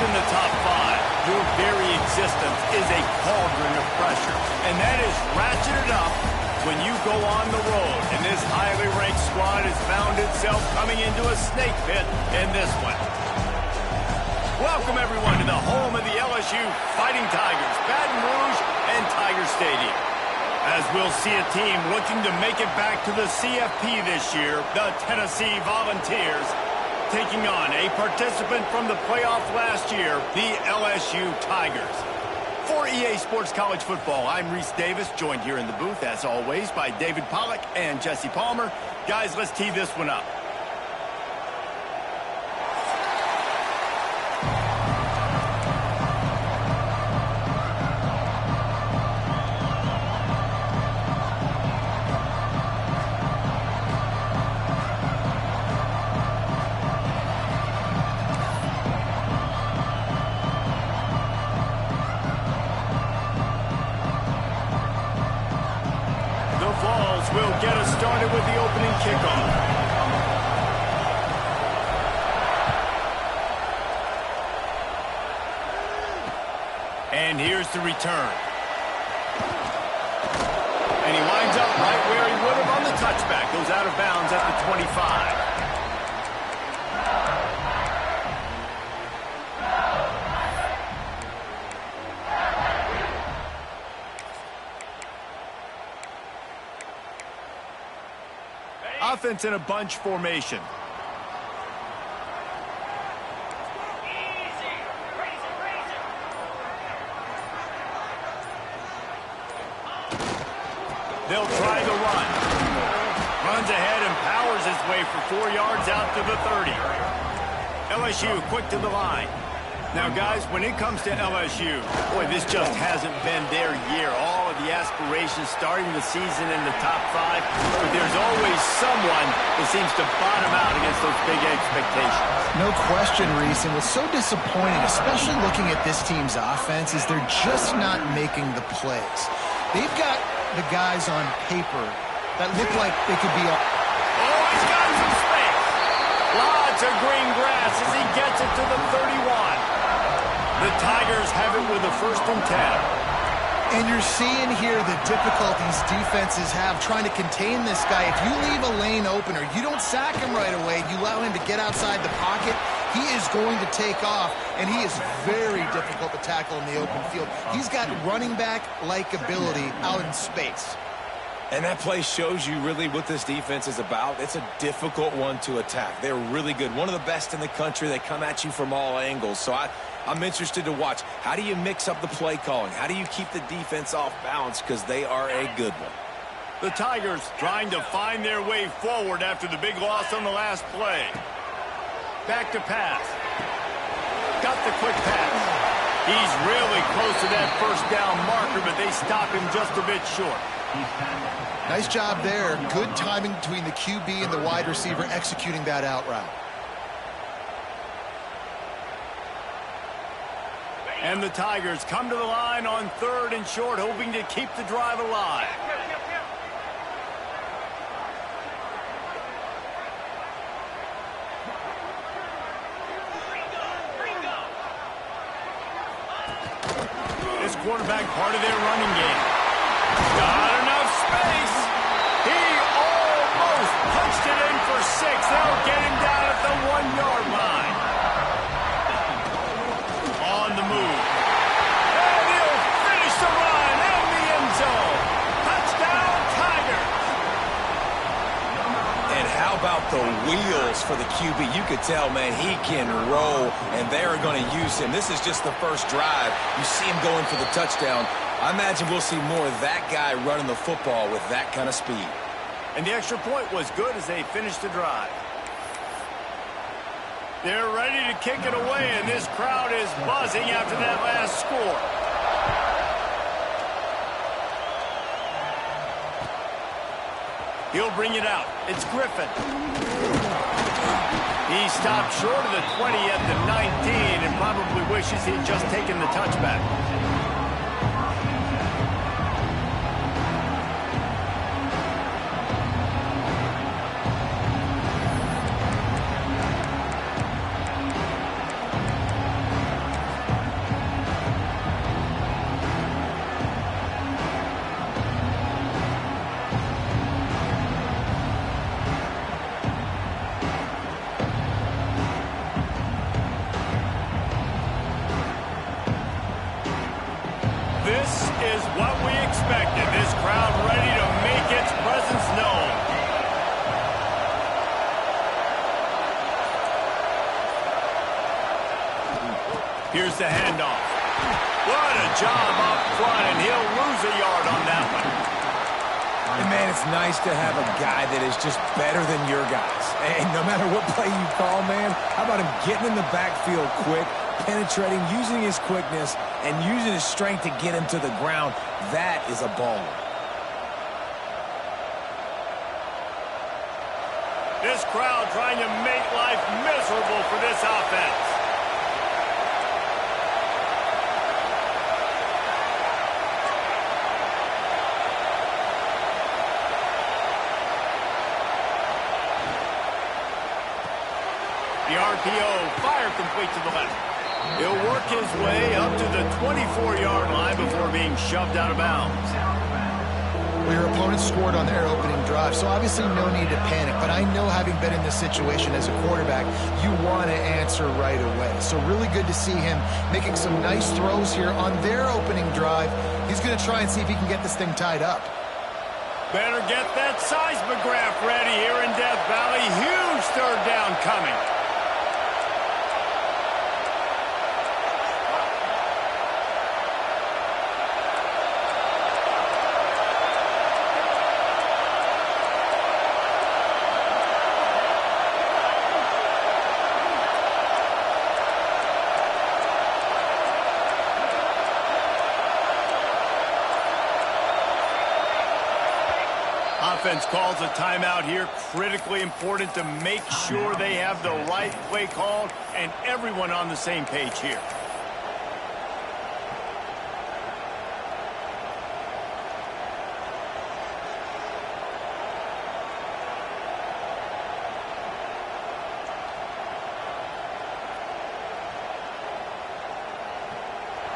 in the top five, your very existence is a cauldron of pressure. And that is ratcheted up when you go on the road. And this highly ranked squad has found itself coming into a snake pit in this one. Welcome, everyone, to the home of the LSU Fighting Tigers, Baton Rouge and Tiger Stadium. As we'll see a team looking to make it back to the CFP this year, the Tennessee Volunteers, taking on a participant from the playoff last year, the LSU Tigers. For EA Sports College Football, I'm Reese Davis, joined here in the booth, as always, by David Pollack and Jesse Palmer. Guys, let's tee this one up. Will get us started with the opening kickoff. And here's the return. And he lines up right where he would have on the touchback. Goes out of bounds at the 25. Offense in a bunch formation. They'll try the run. Runs ahead and powers his way for 4 yards out to the 30. LSU quick to the line. Now, guys, when it comes to LSU, boy, this just hasn't been their year. All of the aspirations starting the season in the top five, but there's always someone that seems to bottom out against those big expectations. No question, Reese, and what's so disappointing, especially looking at this team's offense, is they're just not making the plays. They've got the guys on paper that look like they could be... Oh, he's got some space. Lots of green grass as he gets it to the 31. The Tigers have it with a 1st and 10. And you're seeing here the difficulties defenses have trying to contain this guy. If you leave a lane open or you don't sack him right away, you allow him to get outside the pocket, he is going to take off, and he is very difficult to tackle in the open field. He's got running back-like ability out in space. And that play shows you really what this defense is about. It's a difficult one to attack. They're really good. One of the best in the country. They come at you from all angles. So I'm interested to watch. How do you mix up the play calling? How do you keep the defense off balance? Because they are a good one. The Tigers trying to find their way forward after the big loss on the last play. Back to pass. Got the quick pass. He's really close to that 1st down marker, but they stop him just a bit short. Nice job there. Good timing between the QB and the wide receiver executing that out route. And the Tigers come to the line on 3rd and short, hoping to keep the drive alive. This quarterback part of their running game. Got enough space. He almost punched it in for 6. They'll get him down at the 1-yard line. On the move. And he'll finish the run in the end zone. Touchdown, Tiger. And how about the wheels for the QB? You could tell, man, he can roll, and they're going to use him. This is just the first drive. You see him going for the touchdown. I imagine we'll see more of that guy running the football with that kind of speed. And the extra point was good as they finished the drive. They're ready to kick it away, and this crowd is buzzing after that last score. He'll bring it out. It's Griffin. He stopped short of the 20 at the 19 and probably wishes he'd just taken the touchback. what we expected. This crowd ready to make its presence known. Here's the handoff. What a job up front, and he'll lose a yard on that one. And, man, it's nice to have a guy that is just better than your guys. And no matter what play you call, man, how about him getting in the backfield quick, penetrating, using his quickness, and using his strength to get him to the ground? That is a baller. This crowd trying to make life miserable for this offense. The RPO, fire complete to the left. He'll work his way up to the 24-yard line before being shoved out of bounds. Well, your opponent scored on their opening drive, so obviously no need to panic. But I know, having been in this situation as a quarterback, you want to answer right away. So really good to see him making some nice throws here on their opening drive. He's going to try and see if he can get this thing tied up. Better get that seismograph ready here in Death Valley. Huge third down coming. Offense calls a timeout here. Critically important to make sure they have the right play called and everyone on the same page here.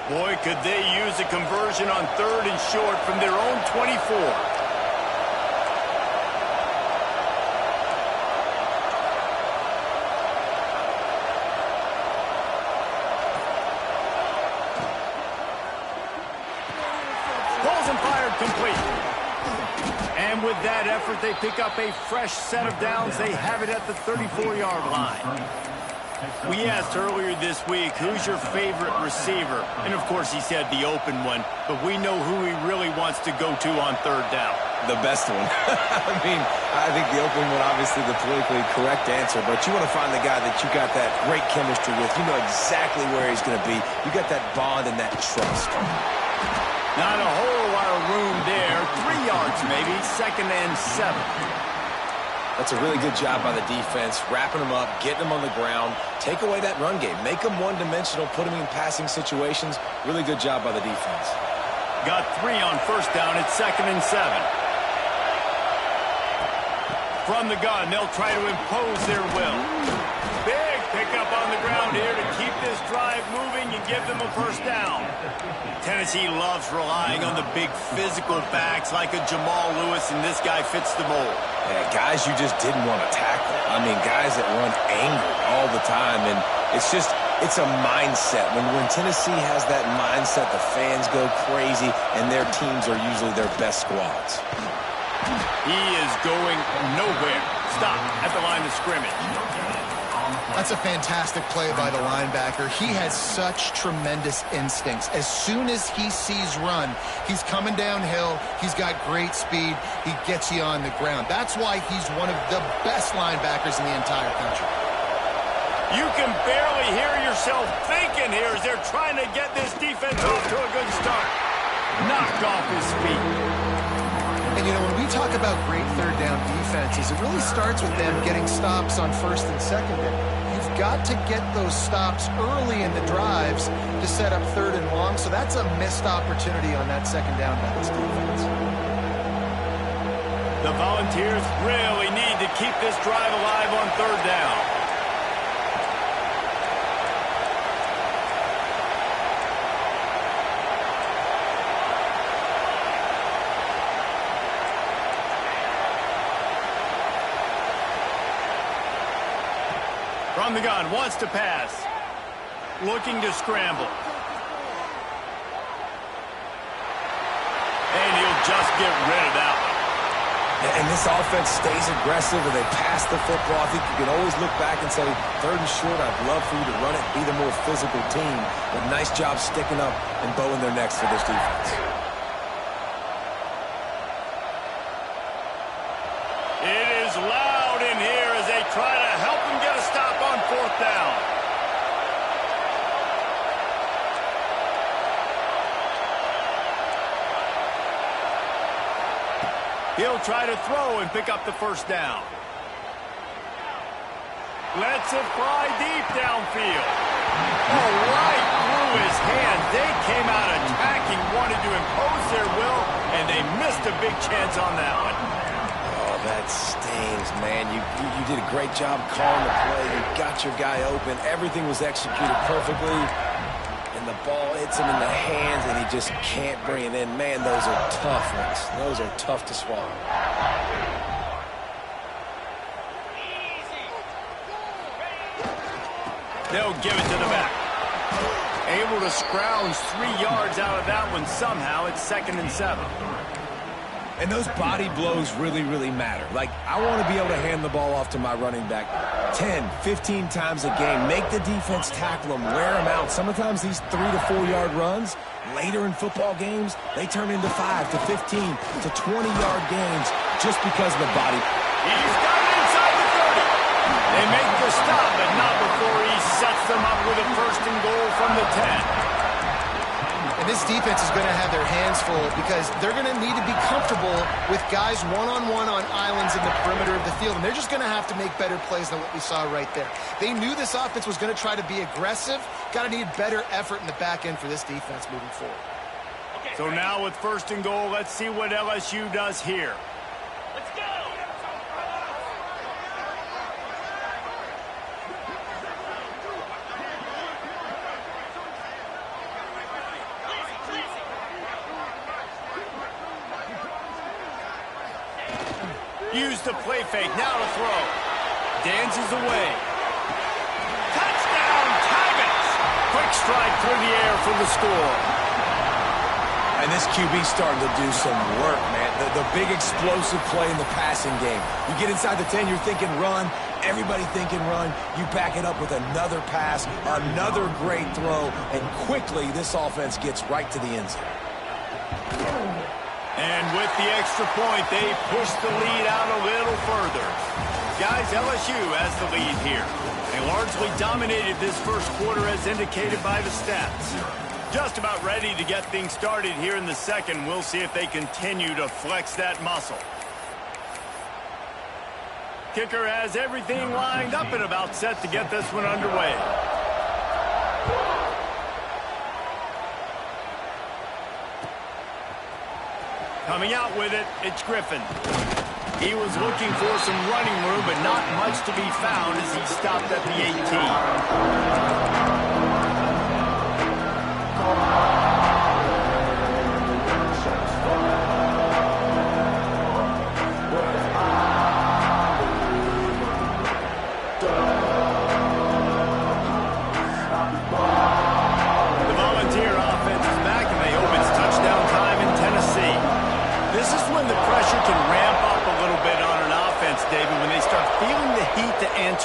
Boy, could they use a conversion on 3rd and short from their own 24. Complete. And with that effort, they pick up a fresh set of downs. They have it at the 34-yard line. We asked earlier this week, who's your favorite receiver? And, of course, he said the open one. But we know who he really wants to go to on 3rd down. The best one. I mean, I think the open one, obviously the politically correct answer. But you want to find the guy that you got that great chemistry with. You know exactly where he's going to be. You got that bond and that trust. Not a whole lot of room there. 3 yards maybe. 2nd and 7. That's a really good job by the defense, wrapping them up, getting them on the ground. Take away that run game. Make them one-dimensional, put them in passing situations. Really good job by the defense. Got 3 on 1st down. It's 2nd and 7. From the gun, they'll try to impose their will. Big pickup on the ground here to keep this drive moving and give them a 1st down. Tennessee loves relying on the big physical backs like a Jamal Lewis, and this guy fits the mold. Yeah, guys you just didn't want to tackle. I mean, guys that run angry all the time, and it's a mindset. When Tennessee has that mindset, the fans go crazy, and their teams are usually their best squads. He is going nowhere. Stop at the line of scrimmage. That's a fantastic play by the linebacker. He has such tremendous instincts. As soon as he sees run, he's coming downhill. He's got great speed. He gets you on the ground. That's why he's one of the best linebackers in the entire country. You can barely hear yourself thinking here as they're trying to get this defense off to a good start. Knocked off his feet. And, you know, when we talk about great 3rd down defenses, it really starts with them getting stops on 1st and 2nd down. You've got to get those stops early in the drives to set up 3rd and long, so that's a missed opportunity on that 2nd down by this defense. The Volunteers really need to keep this drive alive on 3rd down. From the gun, wants to pass. Looking to scramble. just get rid of that one. And this offense stays aggressive and they pass the football. I think you can always look back and say, 3rd and short, I'd love for you to run it, be the more physical team. But nice job sticking up and bowing their necks for this defense. It is loud in here as they try to help him get a stop on 4th down. He'll try to throw and pick up the 1st down. Lets it fly deep downfield. Oh, right through his hands. They came out attacking, wanted to impose their will, and they missed a big chance on that one. Oh, that stings, man. You did a great job calling the play. You got your guy open. Everything was executed perfectly. And the ball hits him in the hands, and he just can't bring it in. Man, those are tough ones. Those are tough to swallow. They'll give it to the back. Able to scrounge 3 yards out of that one somehow. It's 2nd and 7. And those body blows really, really matter. Like, I want to be able to hand the ball off to my running back 10, 15 times a game. Make the defense tackle them, wear them out. Sometimes these 3 to 4 yard runs, later in football games, they turn into 5 to 15 to 20-yard games just because of the body. He's got it inside the 30. They make the stop, but not before he sets them up with a 1st and goal from the 10. And this defense is going to have their hands full because they're going to need to be comfortable with guys one-on-one on islands in the perimeter of the field. And they're just going to have to make better plays than what we saw right there. They knew this offense was going to try to be aggressive. Got to need better effort in the back end for this defense moving forward. So now with 1st and goal, let's see what LSU does here. Let's go! Use the play fake, now to throw. Dances away. Touchdown, Tigers! Quick strike through the air for the score. And this QB's starting to do some work, man. The big explosive play in the passing game. You get inside the 10, you're thinking run. Everybody thinking run. You back it up with another pass, another great throw, and quickly this offense gets right to the end zone. And with the extra point, they push the lead out a little further. Guys, LSU has the lead here. They largely dominated this 1st quarter as indicated by the stats. Just about ready to get things started here in the 2nd. We'll see if they continue to flex that muscle. Kicker has everything lined up and about set to get this one underway. Coming out with it, it's Griffin. He was looking for some running room, but not much to be found as he stopped at the 18.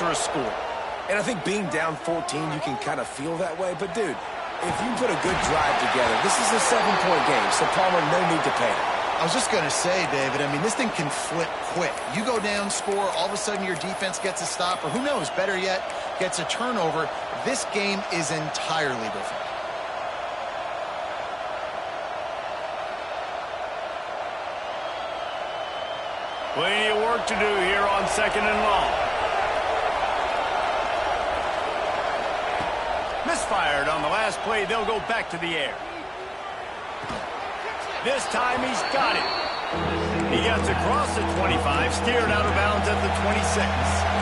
A score. And I think being down 14, you can kind of feel that way. But, dude, if you put a good drive together, this is a 7-point game, so Palmer, no need to panic. I was just going to say, David, I mean, this thing can flip quick. You go down, score, all of a sudden your defense gets a stop, or who knows, better yet, gets a turnover. This game is entirely different. Plenty of work to do here on 2nd and long. Misfired on the last play. They'll go back to the air. This time he's got it. He gets across the 25, steered out of bounds at the 26.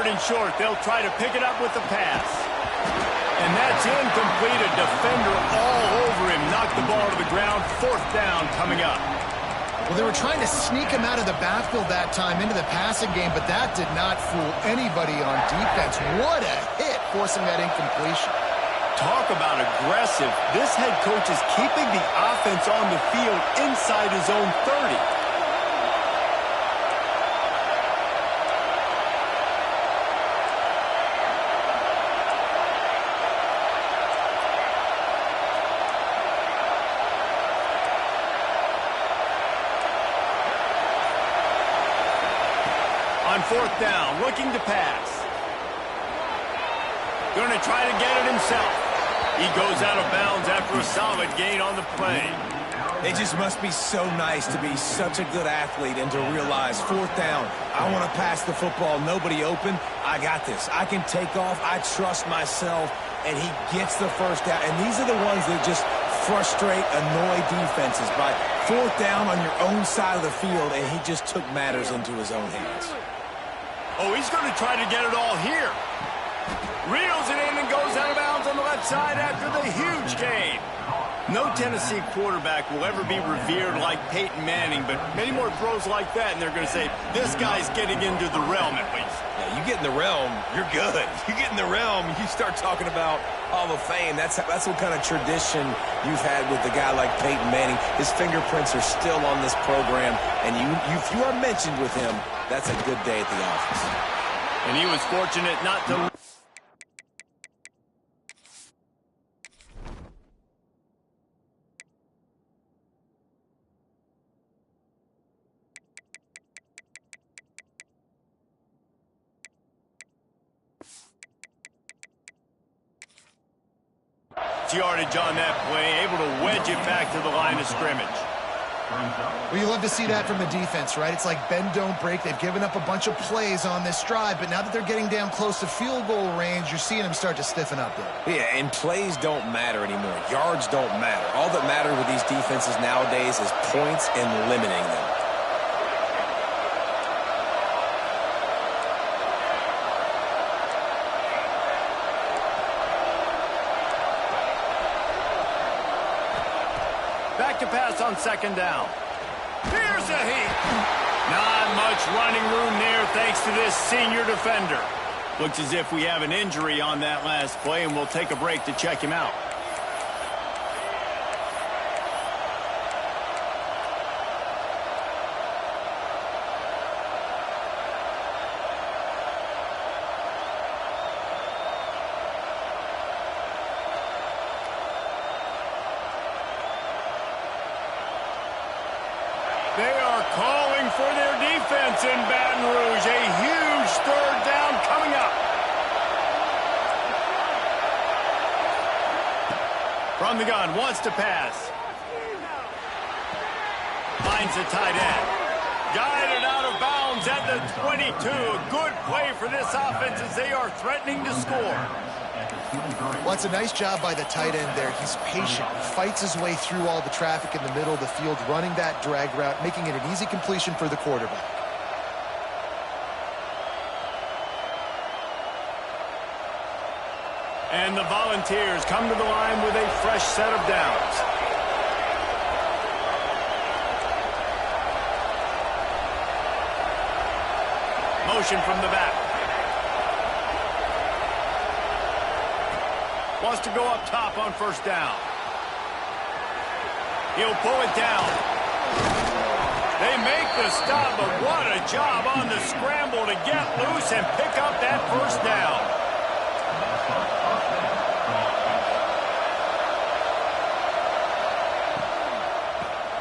third and short. They'll try to pick it up with the pass. And that's incomplete. A defender all over him. Knocked the ball to the ground. Fourth down coming up. Well, they were trying to sneak him out of the backfield that time into the passing game, but that did not fool anybody on defense. What a hit, forcing that incompletion. Talk about aggressive. This head coach is keeping the offense on the field inside his own 30. On fourth down, looking to pass. Going to try to get it himself. He goes out of bounds after a solid gain on the play. It just must be so nice to be such a good athlete and to realize fourth down, I want to pass the football, nobody open, I got this. I can take off, I trust myself, and he gets the first down. And these are the ones that just frustrate, annoy defenses by fourth down on your own side of the field, and he just took matters into his own hands. Oh, he's going to try to get it all here. Reels it in and goes out of bounds on the left side after the huge gain. No Tennessee quarterback will ever be revered like Peyton Manning, but many more throws like that, and they're going to say, this guy's getting into the realm at least. Yeah, you get in the realm, you're good. You get in the realm, you start talking about Hall of Fame. That's what kind of tradition you've had with a guy like Peyton Manning. His fingerprints are still on this program, and if you are mentioned with him, that's a good day at the office. And he was fortunate not to... yardage on that play, able to wedge it back to the line of scrimmage. Well, you love to see that from the defense, right? It's like bend, don't break. They've given up a bunch of plays on this drive, but now that they're getting down close to field goal range, you're seeing them start to stiffen up there. Yeah, and plays don't matter anymore. Yards don't matter. All that matters with these defenses nowadays is points and limiting them. Back to pass on second down. Here's a heat. Not much running room there thanks to this senior defender. Looks as if we have an injury on that last play, and we'll take a break to check him out. They are calling for their defense in Baton Rouge. A huge third down coming up. From the gun, wants to pass. Finds the tight end. Guided out of bounds at the 22. A good play for this offense as they are threatening to score. Well, it's a nice job by the tight end there. He's patient. He fights his way through all the traffic in the middle of the field, running that drag route, making it an easy completion for the quarterback. And the Volunteers come to the line with a fresh set of downs. Motion from the back. Wants to go up top on first down. He'll pull it down. They make the stop, but what a job on the scramble to get loose and pick up that first down.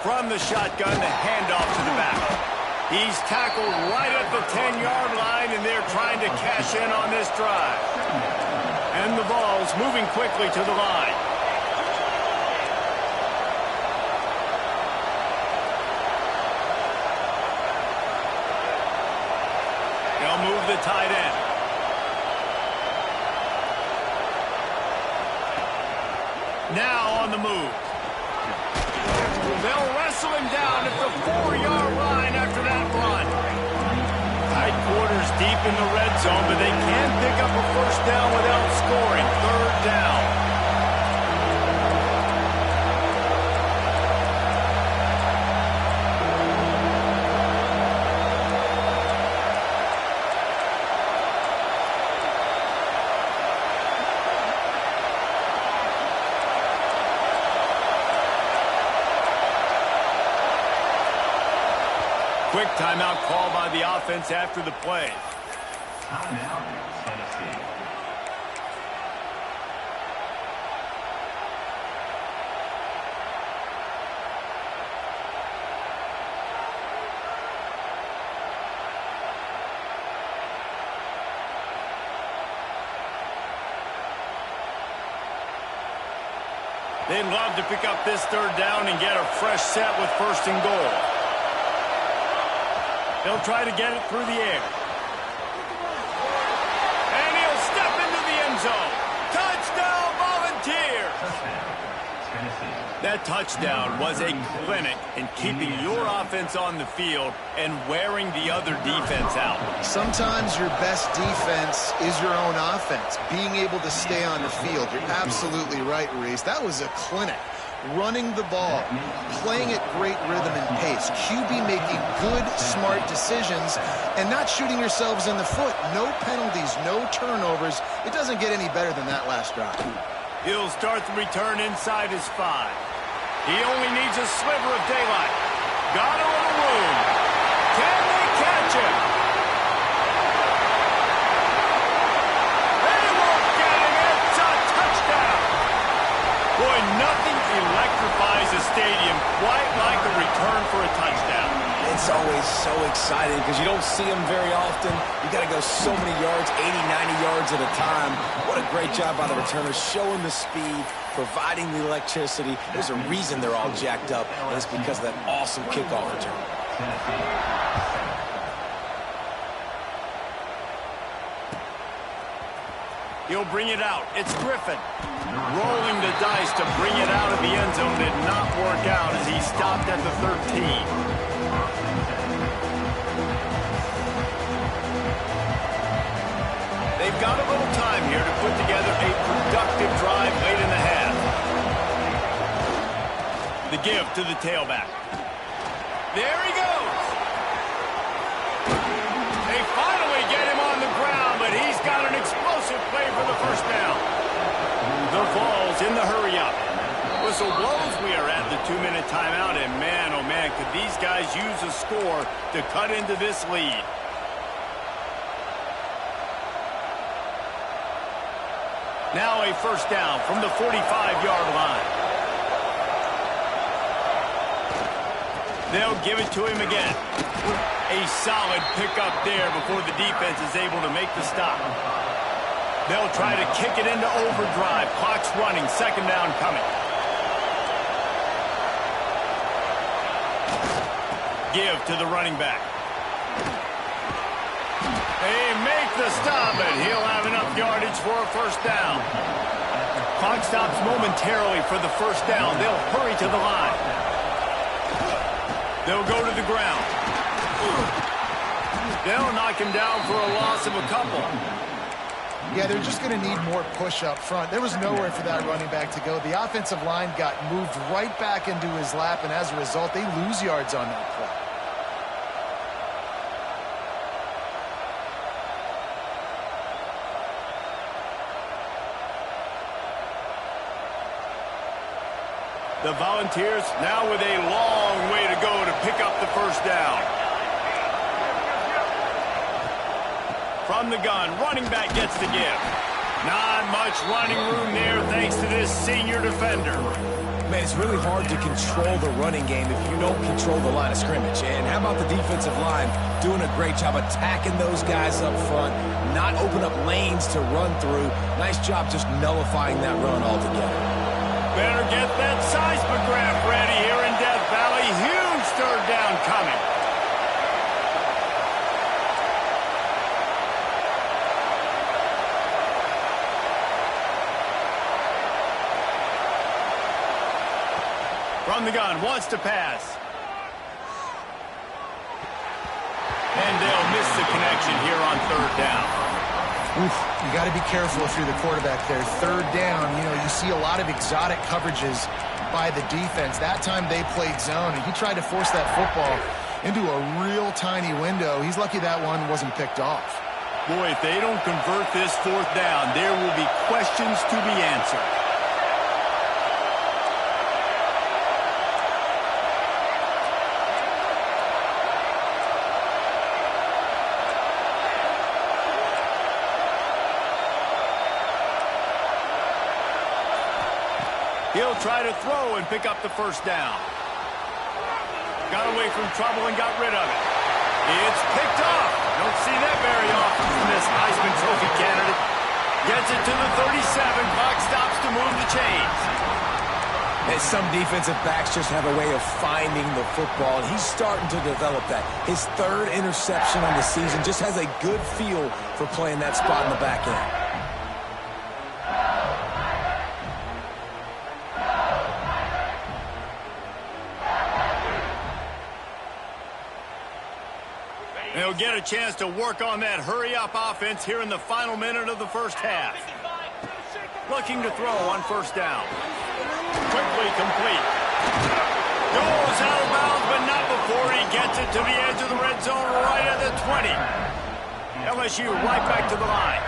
From the shotgun, the handoff to the back. He's tackled right at the 10-yard line, and they're trying to cash in on this drive. And the ball's moving quickly to the line. They'll move the tight end. Now on the move. They'll wrestle him down at the 4-yard line after that run. Tight quarters deep in the red zone, but they can pick up a first down without scoring. Third down. Quick timeout call by the offense after the play. Timeout, Tennessee. They'd love to pick up this third down and get a fresh set with first and goal. He'll try to get it through the air. And he'll step into the end zone. Touchdown, Volunteers! That touchdown was a clinic in keeping your offense on the field and wearing the other defense out. Sometimes your best defense is your own offense, being able to stay on the field. You're absolutely right, Reese. That was a clinic. Running the ball, playing at great rhythm and pace, QB making good, smart decisions, and not shooting yourselves in the foot. No penalties, no turnovers. It doesn't get any better than that last drive. He'll start the return inside his 5. He only needs a sliver of daylight. Got a little room. Can they catch him? They won't get him. It's a touchdown. Boy, nothing electrifies a stadium quite like a return for a touchdown. It's always so exciting because you don't see them very often. You got to go so many yards, 80, 90 yards at a time. What a great job by the returners, showing the speed, providing the electricity. There's a reason they're all jacked up, and it's because of that awesome kickoff return. He'll bring it out. It's Griffin. Rolling the dice to bring it out of the end zone did not work out as he stopped at the 13. They've got a little time here to put together a productive drive late in the half. The give to the tailback. There he goes. They finally get him on the ground, but he's got an explosive play for the first down. The Vols in the hurry-up. Whistle blows. We are at the 2-minute timeout, and man, oh man, could these guys use a score to cut into this lead. Now a first down from the 45-yard line. They'll give it to him again. A solid pickup there before the defense is able to make the stop. They'll try to kick it into overdrive. Clock's running. Second down coming. Give to the running back. They make the stop, and he'll have enough yardage for a first down. Clock stops momentarily for the first down. They'll hurry to the line. They'll go to the ground. They'll knock him down for a loss of a couple. Yeah, they're just going to need more push up front. There was nowhere for that running back to go. The offensive line got moved right back into his lap, and as a result, they lose yards on that play. The Volunteers now with a long way to go to pick up the first down. From the gun, running back gets the give. Not much running room there thanks to this senior defender. Man, it's really hard to control the running game if you don't control the line of scrimmage. And how about the defensive line doing a great job attacking those guys up front, not open up lanes to run through. Nice job just nullifying that run altogether. Better get that seismograph ready here in Death Valley. Huge third down coming. From the gun, wants to pass. And they'll miss the connection. action here on third down. Oof, you got to be careful if you're the quarterback there. Third down, you know, you see a lot of exotic coverages by the defense. That time they played zone, and he tried to force that football into a real tiny window. He's lucky that one wasn't picked off. Boy, if they don't convert this fourth down, there will be questions to be answered. He'll try to throw and pick up the first down. Got away from trouble and got rid of it. It's picked off. Don't see that very often from this Heisman Trophy candidate. Gets it to the 37. Clock stops to move the chains. And some defensive backs just have a way of finding the football, and he's starting to develop that. His third interception on the season, just has a good feel for playing that spot in the back end. They'll get a chance to work on that hurry-up offense here in the final minute of the first half. Looking to throw on first down. Quickly complete. Goes out of bounds, but not before he gets it to the edge of the red zone right at the 20. LSU right back to the line.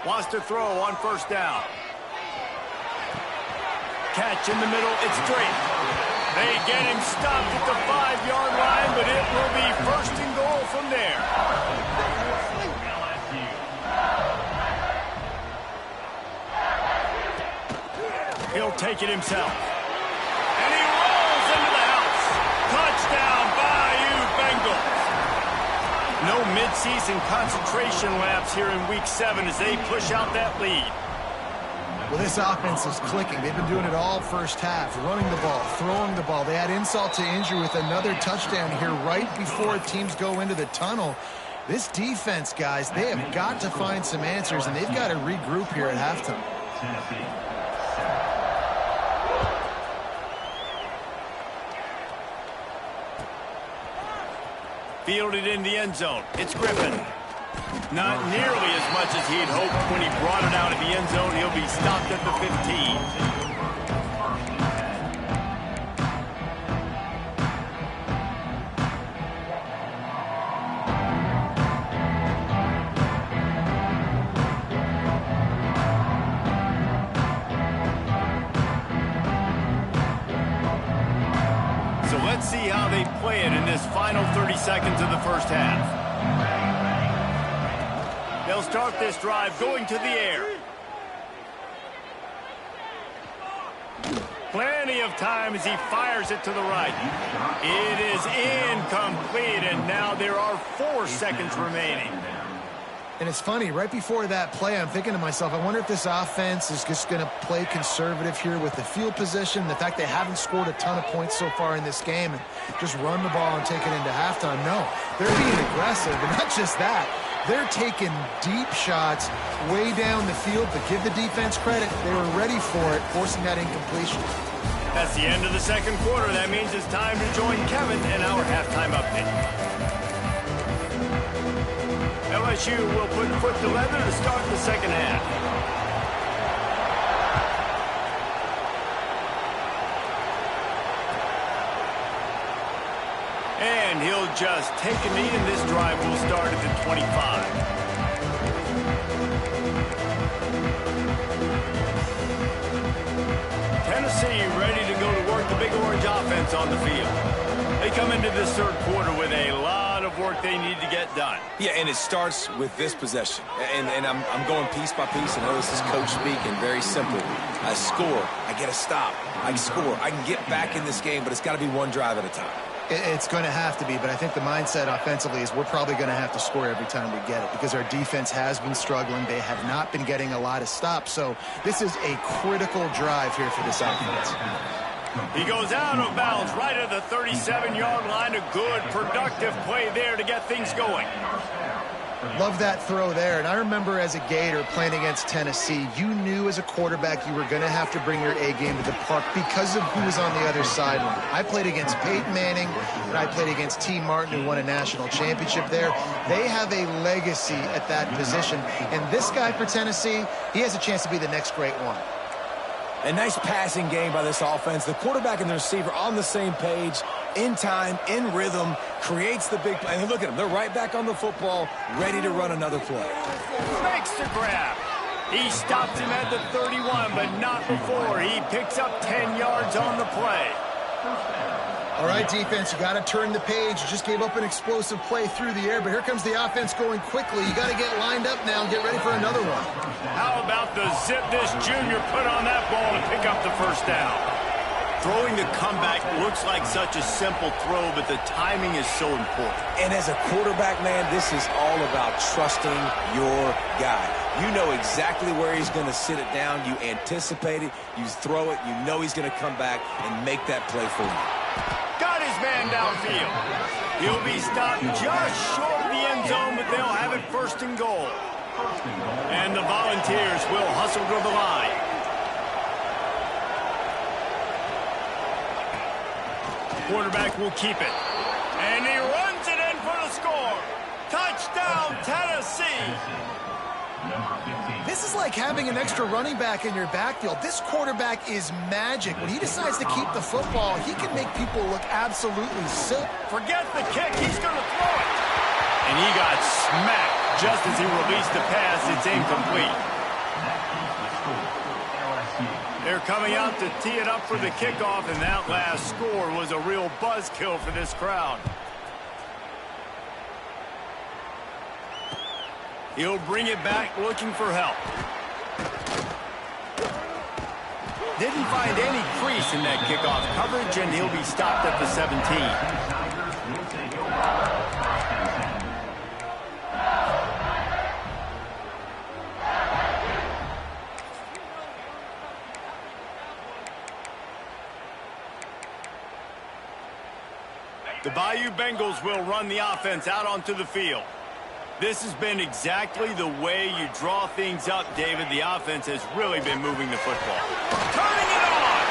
Wants to throw on first down. Catch in the middle, it's straight. They get him stopped at the 5-yard line, but it will be first and goal from there. He'll take it himself. And he rolls into the house. Touchdown, Bayou Bengals. No midseason concentration laps here in Week 7 as they push out that lead. Well, this offense is clicking. They've been doing it all first half, running the ball, throwing the ball. They had insult to injury with another touchdown here right before teams go into the tunnel. This defense, guys, they have got to find some answers, and they've got to regroup here at halftime. Fielded in the end zone. It's Griffin. Not nearly as much as he'd hoped when he brought it out of the end zone. He'll be stopped at the 15. So let's see how they play it in this final 30 seconds of the first half. They'll start this drive going to the air. Plenty of time as he fires it to the right. It is incomplete, and now there are 4 seconds remaining. And it's funny, right before that play, I'm thinking to myself, I wonder if this offense is just going to play conservative here with the field position, the fact they haven't scored a ton of points so far in this game, and just run the ball and take it into halftime. No, they're being aggressive, and not just that. They're taking deep shots way down the field, but give the defense credit. They were ready for it, forcing that incompletion. That's the end of the second quarter. That means it's time to join Kevin in our halftime update. LSU will put foot to leather to start the second half. And he'll just take a knee, and this drive will start at the 25. Tennessee ready to go to work the Big Orange offense on the field. They come into this third quarter with a lot of work they need to get done. Yeah, and it starts with this possession. And I'm going piece by piece. I know this is coach speaking, very simple. I score, I get a stop, I score. I can get back in this game, but it's got to be one drive at a time. It's going to have to be, but I think the mindset offensively is we're probably going to have to score every time we get it because our defense has been struggling. They have not been getting a lot of stops, so this is a critical drive here for this offense. He goes out of bounds right at the 37-yard line. A good, productive play there to get things going. Love that throw there. And I remember as a Gator playing against Tennessee, you knew as a quarterback you were going to have to bring your A game to the park because of who was on the other sideline. I played against Peyton Manning, and I played against T. Martin, who won a national championship there. They have a legacy at that position. And this guy for Tennessee, he has a chance to be the next great one. A nice passing game by this offense. The quarterback and the receiver on the same page, in time, in rhythm, creates the big play. And look at them. They're right back on the football, ready to run another play. Makes the grab. He stops him at the 31, but not before. He picks up 10 yards on the play. All right, defense, you got to turn the page. You just gave up an explosive play through the air, but here comes the offense going quickly. You got to get lined up now and get ready for another one. How about the zip this junior put on that ball to pick up the first down? Throwing the comeback looks like such a simple throw, but the timing is so important. And as a quarterback, man, this is all about trusting your guy. You know exactly where he's going to sit it down. You anticipate it. You throw it. You know he's going to come back and make that play for you. Got his man downfield. He'll be stopped just short of the end zone, but they'll have it first and goal. And the Volunteers will hustle to the line. Quarterback will keep it. And he runs it in for the score. Touchdown, Tennessee. This is like having an extra running back in your backfield. This quarterback is magic. When he decides to keep the football, he can make people look absolutely sick. Forget the kick. He's going to throw it. And he got smacked just as he released the pass. It's incomplete. They're coming out to tee it up for the kickoff, and that last score was a real buzzkill for this crowd. He'll bring it back looking for help. Didn't find any crease in that kickoff coverage, and he'll be stopped at the 17. The Bayou Bengals will run the offense out onto the field. This has been exactly the way you draw things up, David. The offense has really been moving the football. Turning it on!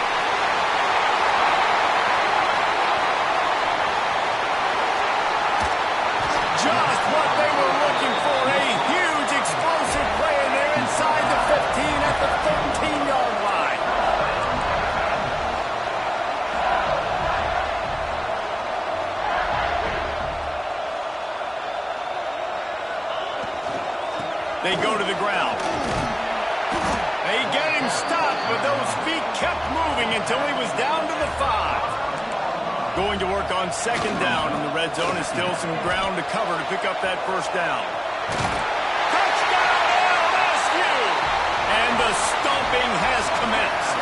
Just what they were looking for. A huge explosive play, and they're inside the 15 at the 13-yard line. They go to the ground. They get him stopped, but those feet kept moving until he was down to the 5. Going to work on second down in the red zone, and still some ground to cover to pick up that first down. Touchdown, LSU! And the stomping has commenced.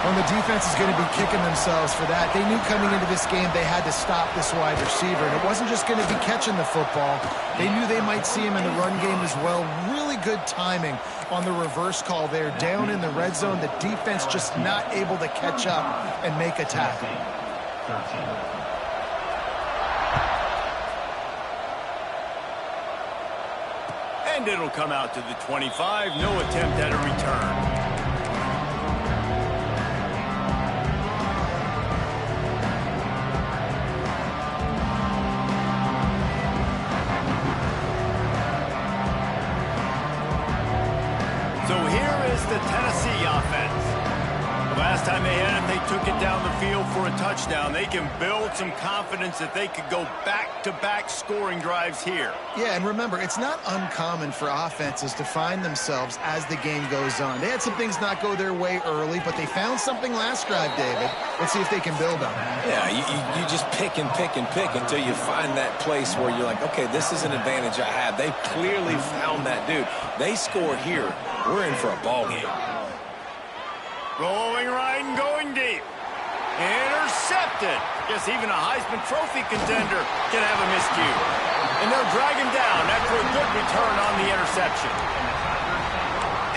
Well, the defense is going to be kicking themselves for that. They knew coming into this game they had to stop this wide receiver, and it wasn't just going to be catching the football. They knew they might see him in the run game as well. Really good timing on the reverse call there. Down in the red zone, the defense just not able to catch up and make a tackle. And it'll come out to the 25. No attempt at a return. The Tennessee offense. The last time they had it, they took it down the field for a touchdown. They can build some confidence that they could go back-to-back scoring drives here. Yeah, and remember, it's not uncommon for offenses to find themselves as the game goes on. They had some things not go their way early, but they found something last drive, David. Let's see if they can build on it. Yeah, you just pick and pick and pick until you find that place where you're like, okay, this is an advantage I have. They clearly found that dude. They score here. We're in for a ball game. Rolling right and going deep. Intercepted. Guess even a Heisman Trophy contender can have a miscue. And they'll drag him down after a good return on the interception.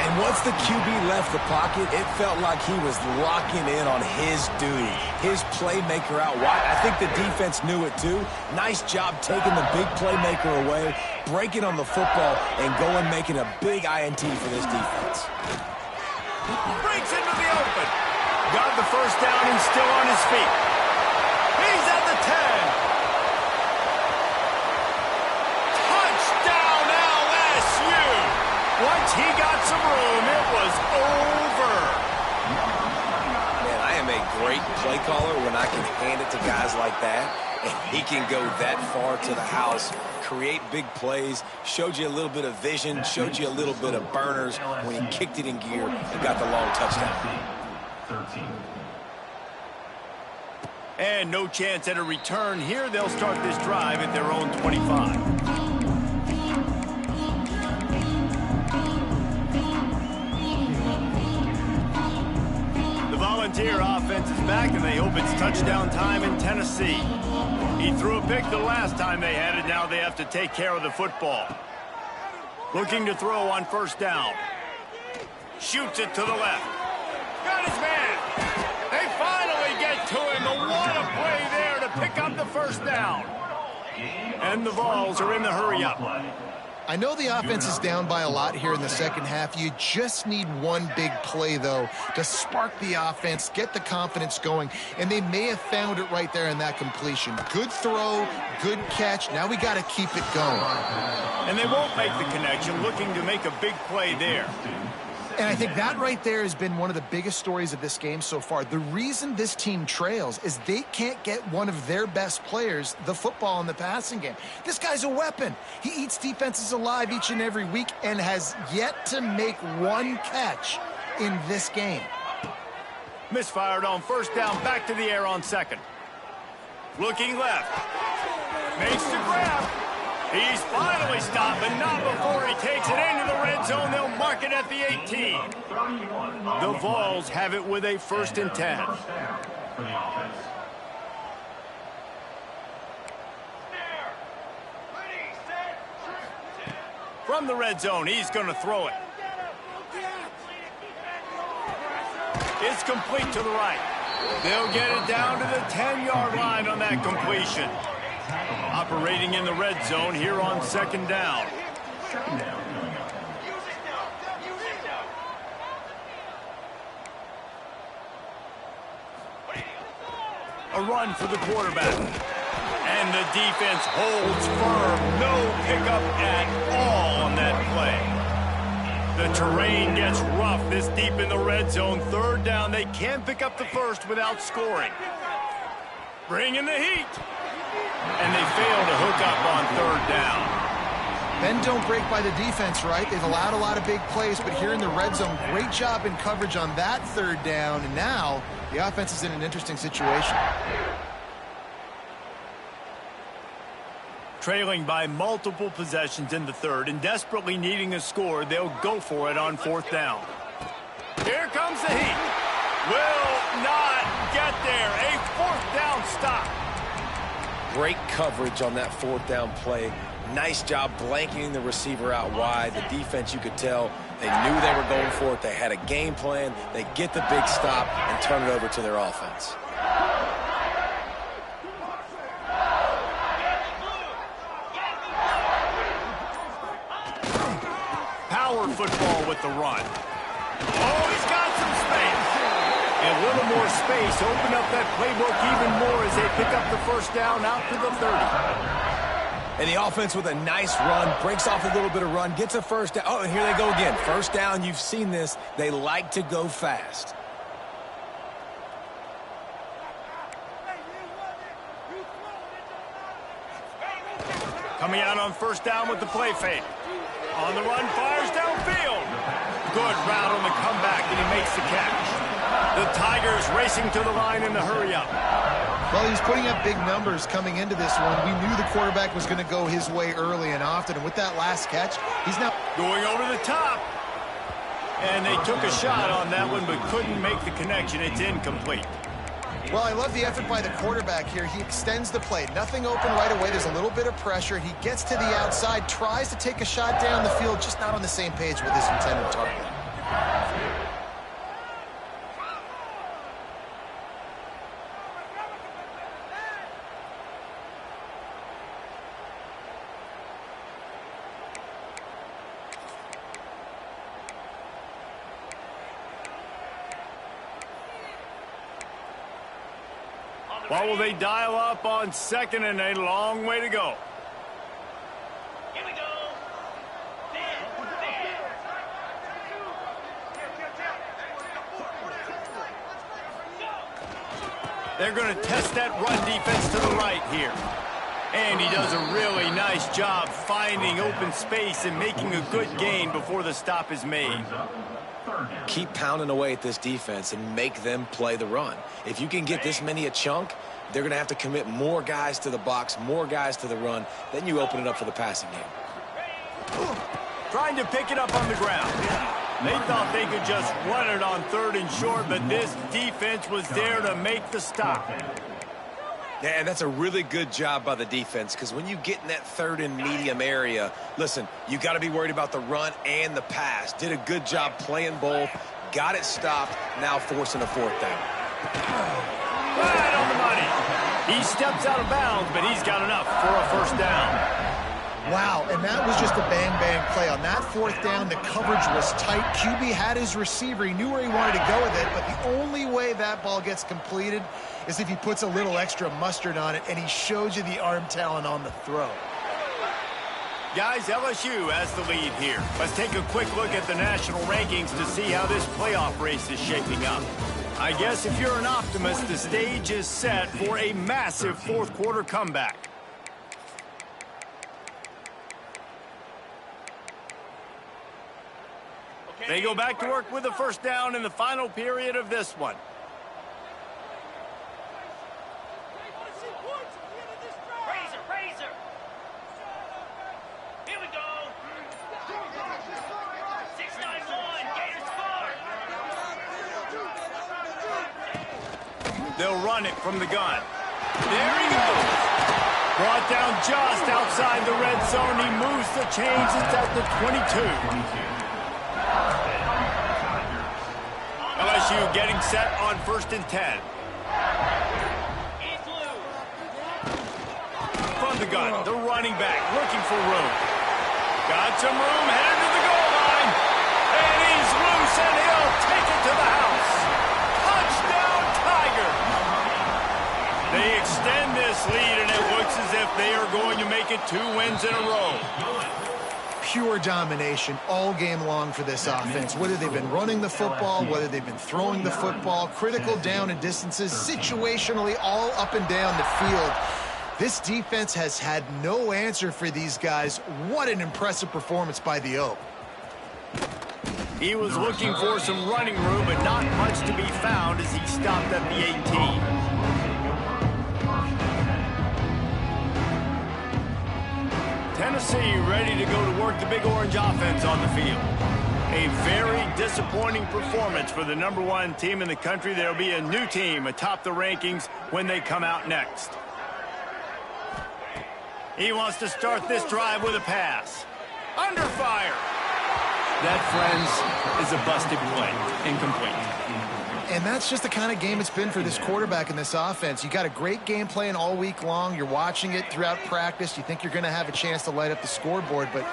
And And once the QB left the pocket, it felt like he was locking in on his duty, his playmaker out wide. I think the defense knew it too. Nice job taking the big playmaker away, breaking on the football, and going making a big INT for this defense. Breaks into the open. Got the first down and still on his feet. He's at the 10. Touchdown LSU. Once he got some room, it was over. Man, I am a great play caller when I can hand it to guys like that, and he can go that far to the house, create big plays, showed you a little bit of vision, showed you a little bit of burners when he kicked it in gear and got the long touchdown. 13. And no chance at a return here. They'll start this drive at their own 25. Volunteer offense is back, and they hope it's touchdown time in Tennessee. He threw a pick the last time they had it. Now they have to take care of the football. Looking to throw on first down. Shoots it to the left. Got his man. They finally get to him. The what a play there to pick up the first down. And the Vols are in the hurry-up. I know the offense is down by a lot here in the second half. You just need one big play, though, to spark the offense, get the confidence going, and they may have found it right there in that completion. Good throw, good catch. Now we got to keep it going. And they won't make the connection, looking to make a big play there. And I think that right there has been one of the biggest stories of this game so far. The reason this team trails is they can't get one of their best players the football in the passing game. This guy's a weapon. He eats defenses alive each and every week and has yet to make one catch in this game. Misfired on first down, back to the air on second. Looking left. Makes the grab. He's finally stopped, but not before he takes it into the red zone. They'll mark it at the 18. The Vols have it with a 1st and 10. From the red zone, he's going to throw it. It's complete to the right. They'll get it down to the 10-yard line on that completion. Operating in the red zone here on second down. A run for the quarterback. And the defense holds firm. No pickup at all on that play. The terrain gets rough this deep in the red zone. Third down. They can pick up the first without scoring. Bringing the heat. And they fail to hook up on third down. Bend don't break by the defense, right? They've allowed a lot of big plays, but here in the red zone, great job in coverage on that third down. And now the offense is in an interesting situation. Trailing by multiple possessions in the third and desperately needing a score, they'll go for it on fourth down. Here comes the heat. Will not get there. A fourth down stop. Great coverage on that fourth down play. Nice job blanketing the receiver out wide. The defense, you could tell, they knew they were going for it. They had a game plan. They get the big stop and turn it over to their offense. Power football with the run. Oh, he's got some space. And a little more space, open up that playbook even more as they pick up the first down out to the 30. And the offense with a nice run, breaks off a little bit of run, gets a first down. Oh, and here they go again. First down, you've seen this. They like to go fast. Coming out on first down with the play fake. On the run, fires downfield. Good route on the comeback, and he makes the catch. The Tigers racing to the line in the hurry-up. Well, he was putting up big numbers coming into this one. We knew the quarterback was going to go his way early and often, and with that last catch, he's now going over the top. And they took a shot on that one, but couldn't make the connection. It's incomplete. Well, I love the effort by the quarterback here. He extends the play. Nothing open right away. There's a little bit of pressure. He gets to the outside, tries to take a shot down the field, just not on the same page with his intended target. What will they dial up on second and a long way to go? Here we go. They're going to test that run defense to the right here. And he does a really nice job finding open space and making a good gain before the stop is made. Keep pounding away at this defense and make them play the run. If you can get this many a chunk, they're going to have to commit more guys to the box, more guys to the run. Then you open it up for the passing game. Trying to pick it up on the ground. They thought they could just run it on third and short, but this defense was there to make the stop. Yeah, and that's a really good job by the defense, because when you get in that third and medium area, listen, you got to be worried about the run and the pass. Did a good job playing both, got it stopped, now forcing a fourth down. Right on the money. He steps out of bounds, but he's got enough for a first down. Wow, and that was just a bang-bang play. On that fourth down, the coverage was tight. QB had his receiver. He knew where he wanted to go with it, but the only way that ball gets completed is if he puts a little extra mustard on it, and he shows you the arm talent on the throw. Guys, LSU has the lead here. Let's take a quick look at the national rankings to see how this playoff race is shaping up. I guess if you're an optimist, the stage is set for a massive fourth-quarter comeback. They go back to work with a first down in the final period of this one. Razor. Here we go. 6-9-1. Gators score. They'll run it from the gun. There he goes. Brought down just outside the red zone. He moves the chains. It's at the 22. LSU getting set on 1st and 10. From the gun, the running back looking for room. Got some room, headed to the goal line. And he's loose, and he'll take it to the house. Touchdown, Tiger. They extend this lead, and it looks as if they are going to make it 2 wins in a row. Pure domination all game long for this offense. Whether they've been running the football, whether they've been throwing the football, critical down and distances, situationally all up and down the field. This defense has had no answer for these guys. What an impressive performance by the Oak. He was looking for some running room, but not much to be found as he stopped at the 18. Tennessee ready to go to work the Big Orange offense on the field. A very disappointing performance for the #1 team in the country. There'll be a new team atop the rankings when they come out next. He wants to start this drive with a pass. Under fire. That, friends, is a busted play. Incomplete. And that's just the kind of game it's been for this quarterback in this offense. You got a great game plan all week long. You're watching it throughout practice. You think you're going to have a chance to light up the scoreboard, but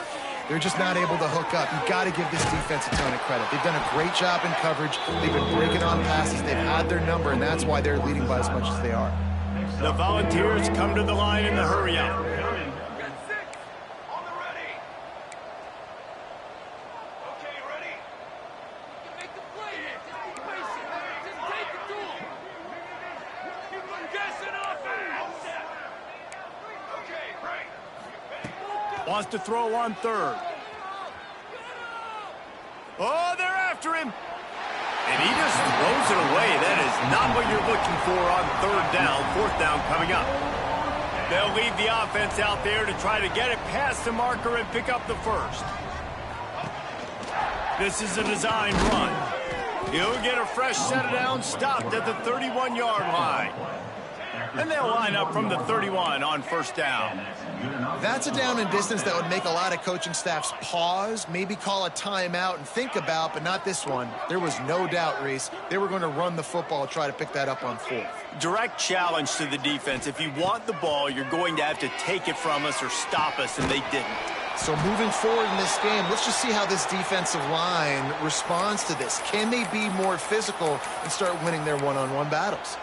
they're just not able to hook up. You've got to give this defense a ton of credit. They've done a great job in coverage. They've been breaking on passes. They've had their number, and that's why they're leading by as much as they are. The Volunteers come to the line in the hurry-up. Wants to throw on third. Oh, they're after him. And he just throws it away. That is not what you're looking for on third down. Fourth down coming up. They'll leave the offense out there to try to get it past the marker and pick up the first. This is a design run. He'll get a fresh set of downs stopped at the 31-yard line. And they'll line up from the 31 on first down. That's a down and distance that would make a lot of coaching staffs pause, maybe call a timeout and think about, but not this one. There was no doubt, Reese, they were going to run the football, try to pick that up on fourth. Direct challenge to the defense. If you want the ball, you're going to have to take it from us or stop us, and they didn't. So moving forward in this game, let's just see how this defensive line responds to this. Can they be more physical and start winning their one-on-one battles?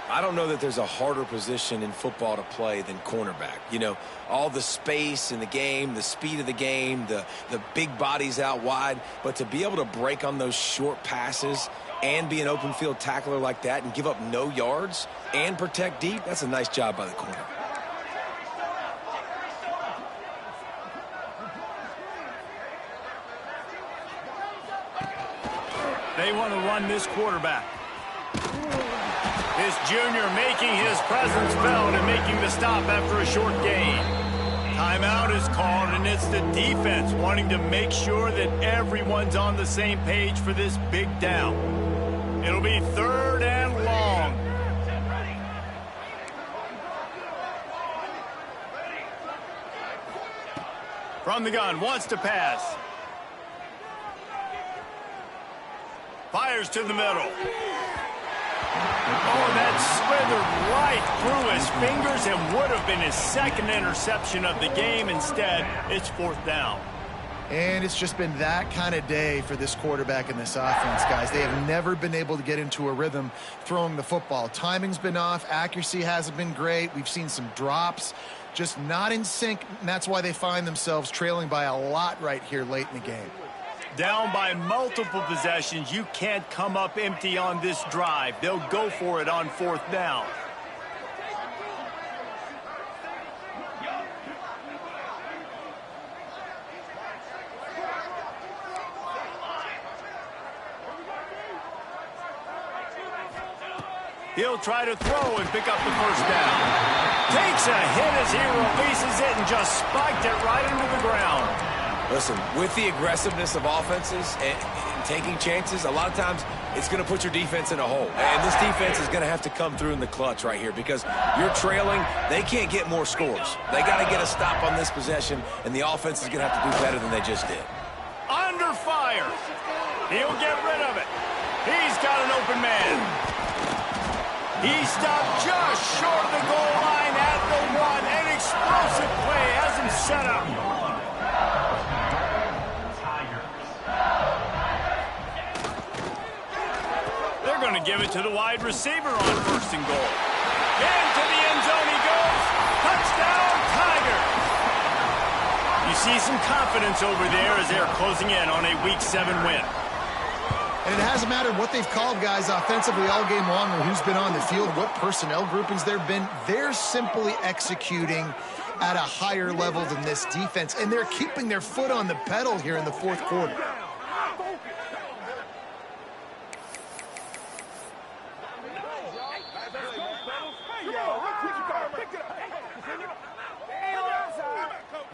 I don't know that there's a harder position in football to play than cornerback. You know, all the space in the game, the speed of the game, the big bodies out wide. But to be able to break on those short passes and be an open field tackler like that and give up no yards and protect deep, that's a nice job by the corner. They want to run this quarterback. This junior making his presence felt and making the stop after a short gain. Timeout is called, and it's the defense wanting to make sure that everyone's on the same page for this big down. It'll be 3rd and long. From the gun, wants to pass. Fires to the middle. Oh, that slithered right through his fingers and would have been his second interception of the game. Instead, it's 4th down. And it's just been that kind of day for this quarterback and this offense, guys. They have never been able to get into a rhythm throwing the football. Timing's been off. Accuracy hasn't been great. We've seen some drops. Just not in sync, and that's why they find themselves trailing by a lot right here late in the game. Down by multiple possessions, you can't come up empty on this drive. They'll go for it on 4th down. He'll try to throw and pick up the first down. Takes a hit as he releases it and just spiked it right into the ground. Listen, with the aggressiveness of offenses and taking chances, a lot of times it's going to put your defense in a hole. And this defense is going to have to come through in the clutch right here because you're trailing. They can't get more scores. They got to get a stop on this possession, and the offense is going to have to do better than they just did. Under fire. He'll get rid of it. He's got an open man. He stopped just short of the goal line at the 1. An explosive play has him set up. They're going to give it to the wide receiver on 1st and goal. Into the end zone he goes. Touchdown, Tigers. You see some confidence over there as they're closing in on a Week 7 win. And it hasn't mattered what they've called, guys, offensively all game long or who's been on the field, what personnel groupings there have been. They're simply executing at a higher level than this defense, and they're keeping their foot on the pedal here in the 4th quarter.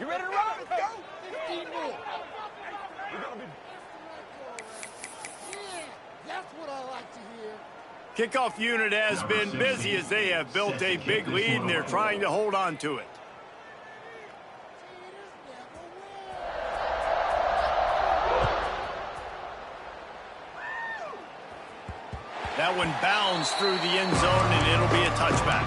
You ready to run? Let's go. 15 more. That's what I like to hear. Kickoff unit has been busy as they have built a big lead, and they're trying to hold on to it. That one bounds through the end zone, and it'll be a touchback.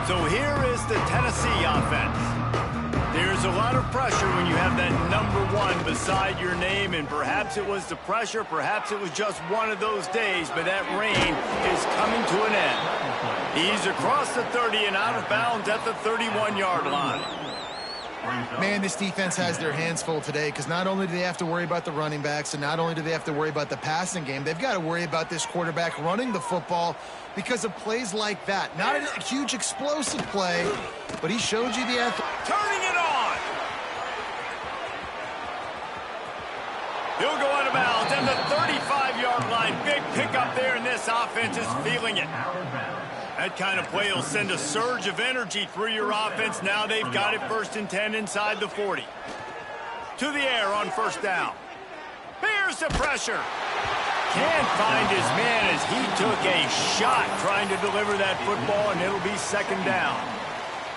So here is the Tennessee offense. There's a lot of pressure when you have that number 1 beside your name, and perhaps it was the pressure, perhaps it was just one of those days, but that rain is coming to an end. He's across the 30 and out of bounds at the 31-yard line. Man, this defense has their hands full today because not only do they have to worry about the running backs and not only do they have to worry about the passing game, they've got to worry about this quarterback running the football because of plays like that. Not a huge explosive play, but he showed you the effort. Turning it on. He'll go out of bounds at the 35-yard line. Big pickup there, and this offense is feeling it. That kind of play will send a surge of energy through your offense. Now they've got it 1st and 10 inside the 40. To the air on 1st down. Here's the pressure. Can't find his man as he took a shot trying to deliver that football, and it'll be 2nd down.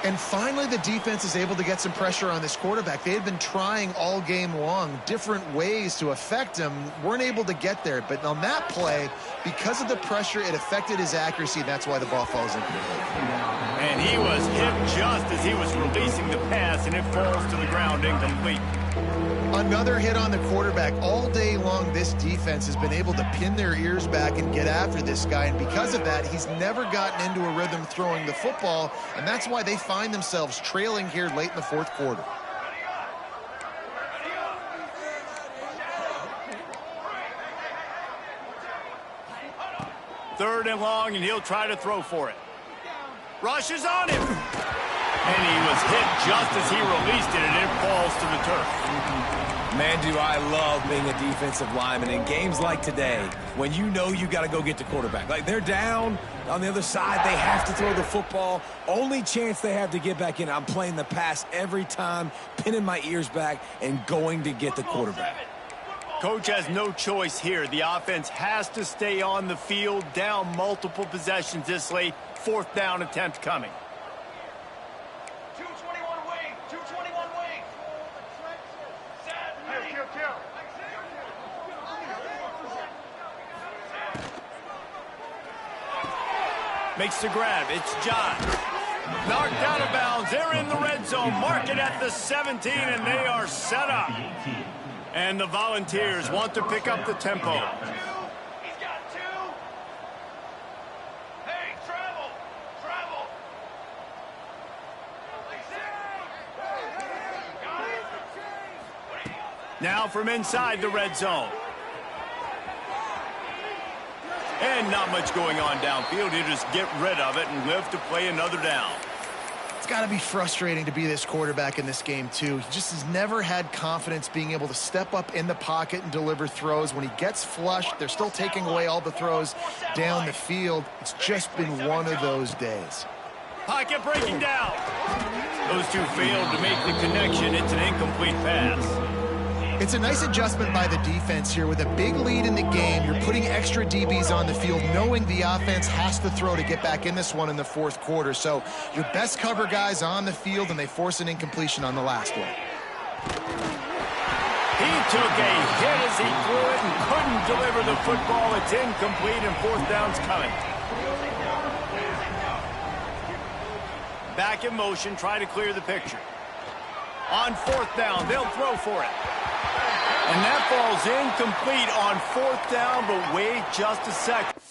And finally, the defense is able to get some pressure on this quarterback. They had been trying all game long different ways to affect him, weren't able to get there. But on that play, because of the pressure, it affected his accuracy, and that's why the ball falls incomplete. And he was hit just as he was releasing the pass, and it falls to the ground incomplete. Another hit on the quarterback. All day long, this defense has been able to pin their ears back and get after this guy, and because of that, he's never gotten into a rhythm throwing the football, and that's why they find themselves trailing here late in the 4th quarter. Third and long, and he'll try to throw for it. Rush is on him. And he was hit just as he released it, and it falls to the turf. Man, do I love being a defensive lineman in games like today when you know you got to go get the quarterback. Like, they're down on the other side. They have to throw the football. Only chance they have to get back in. I'm playing the pass every time, pinning my ears back, and going to get the quarterback. Coach has no choice here. The offense has to stay on the field, down multiple possessions this late. 4th down attempt coming. 221 wing. 221 wing. Set. Kill. Makes the grab. It's John. Knocked out of bounds. They're in the red zone. Mark it at the 17, and they are set up. And the Volunteers want to pick up the tempo. He's got 2. Hey, travel. Now from inside the red zone. And not much going on downfield. You just get rid of it and live to play another down. It's got to be frustrating to be this quarterback in this game, too. He just has never had confidence being able to step up in the pocket and deliver throws. When he gets flushed, they're still taking away all the throws down the field. It's just been one of those days. Pocket breaking down. Those two failed to make the connection. It's an incomplete pass. It's a nice adjustment by the defense here. With a big lead in the game, you're putting extra DBs on the field, knowing the offense has to throw to get back in this one in the 4th quarter. So your best cover guys on the field, and they force an incompletion on the last one. He took a hit as he threw it and couldn't deliver the football. It's incomplete, and 4th down's coming. Back in motion, try to clear the picture. On 4th down, they'll throw for it. And that falls incomplete on 4th down, but wait just a second.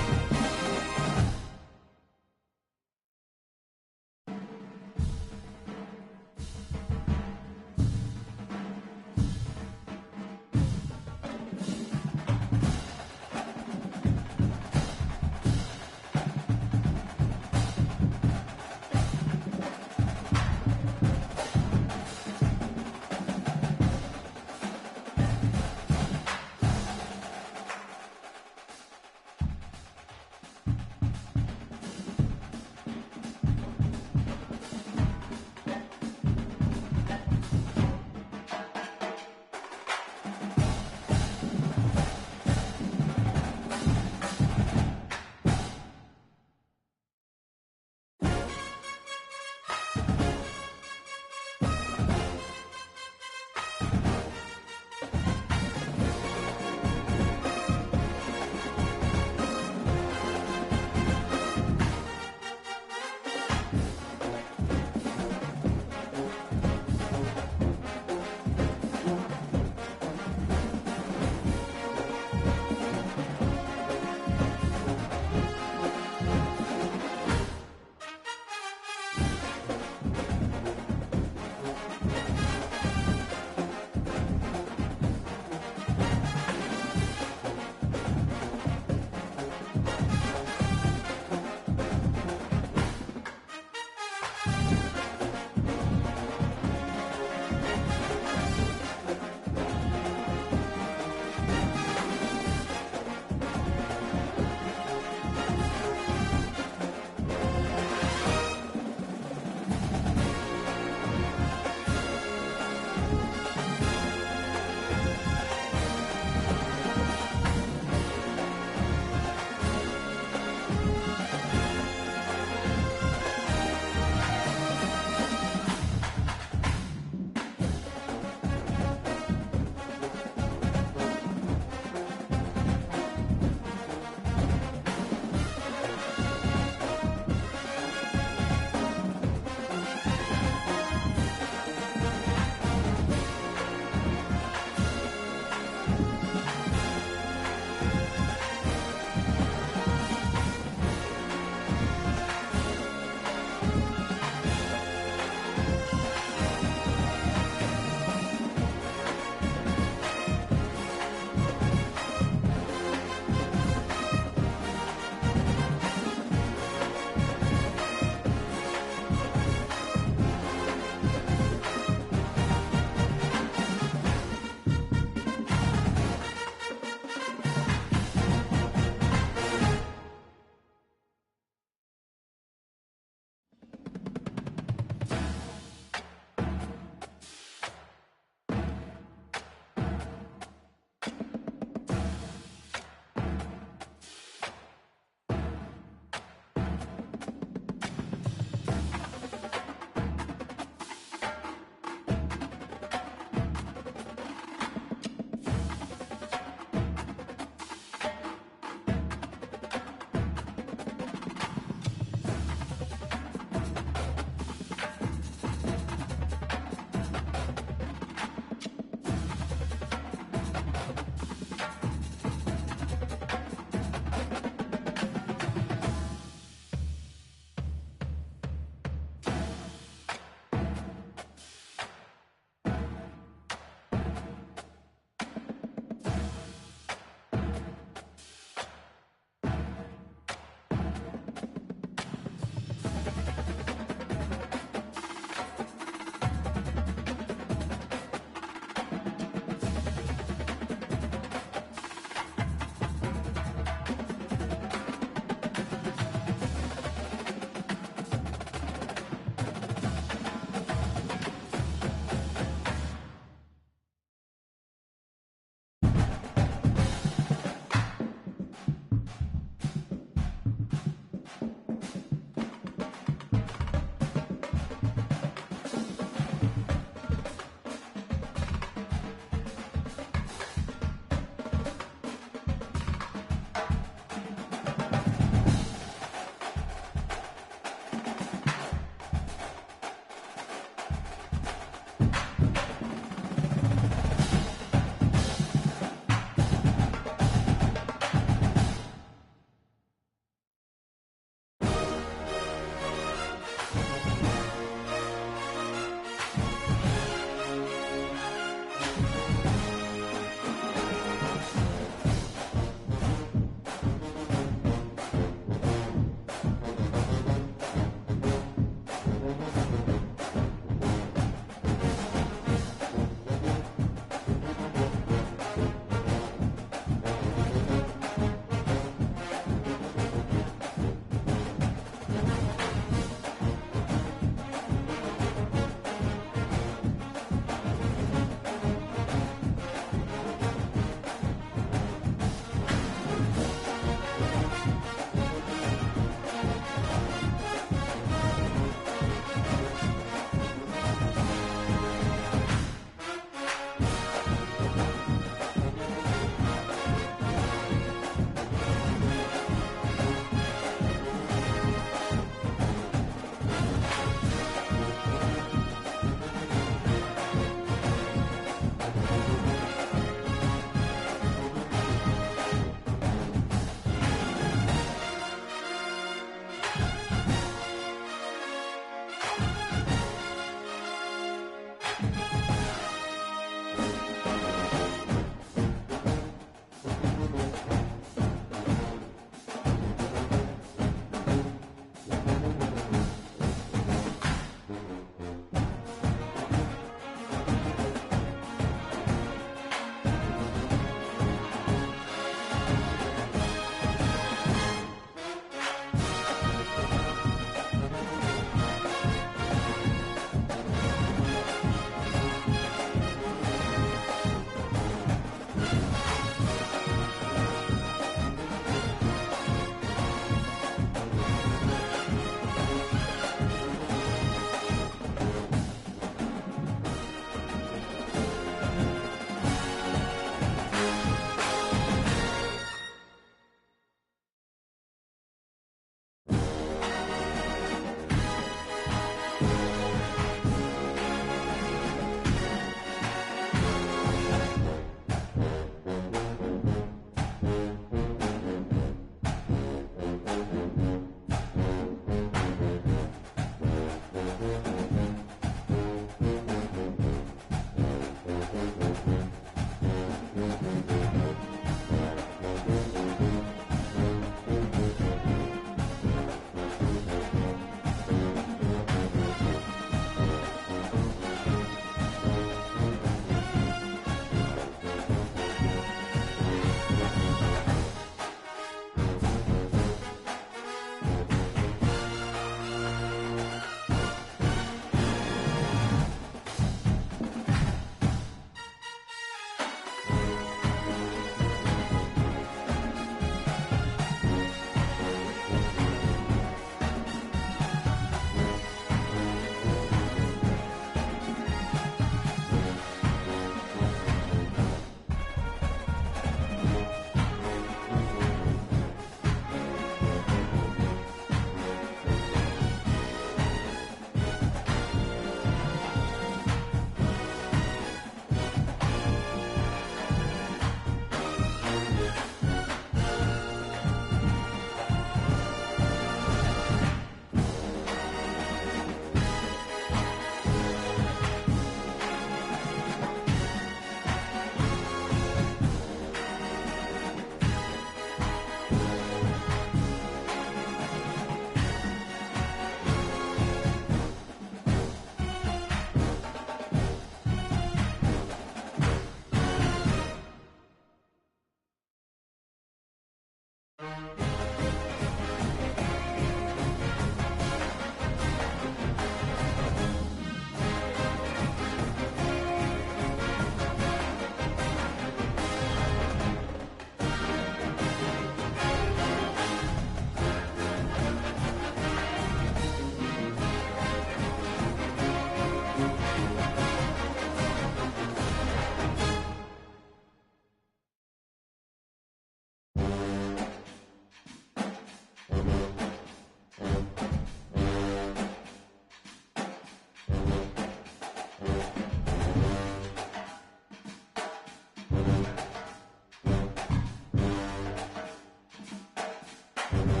it.